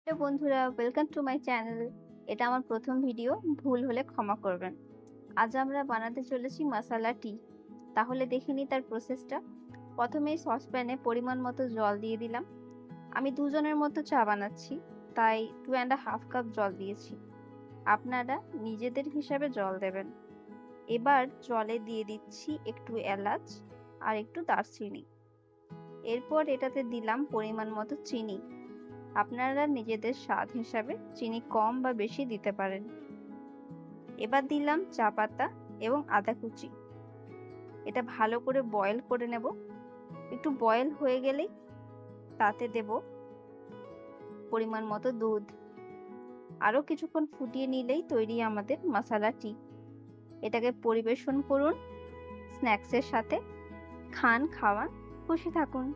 Hello বন্ধুরা, welcome to my channel. এটা আমার প্রথম ভিডিও, ভুল হলে ক্ষমা করবেন। আজ আমরা বানাতে চলেছি মশালা টি। তাহলে দেখে নিই তার প্রসেসটা। প্রথমেই সসপ্যানে পরিমাণ মতো জল দিয়ে দিলাম। আমি দুজনের মতো চা বানাচ্ছি, তাই 2.5 কাপ জল দিয়েছি। আপনারা নিজেদের হিসাবে জল দেবেন। এবার জলে দিয়ে দিচ্ছি একটু এলাচ আর একটু দারচিনি। এরপর এটাতে দিলাম পরিমাণ মতো চিনি। আপনারা নিজেদের স্বাদ হিসাবে চিনি কম বা বেশি দিতে পারেন। এবার দিলাম চা পাতা এবং আদা কুচি। এটা ভালো করে বয়েল করে নেব। একটু বয়েল হয়ে গেলেই তাতে দেব পরিমাণ মতো দুধ। আরো কিছুক্ষণ ফুটিয়ে নিলেই তৈরি আমাদের মশালা টি। এটাকে পরিবেশন করুন স্ন্যাক্সের সাথে। খান, খাওয়ান, খুশি থাকুন।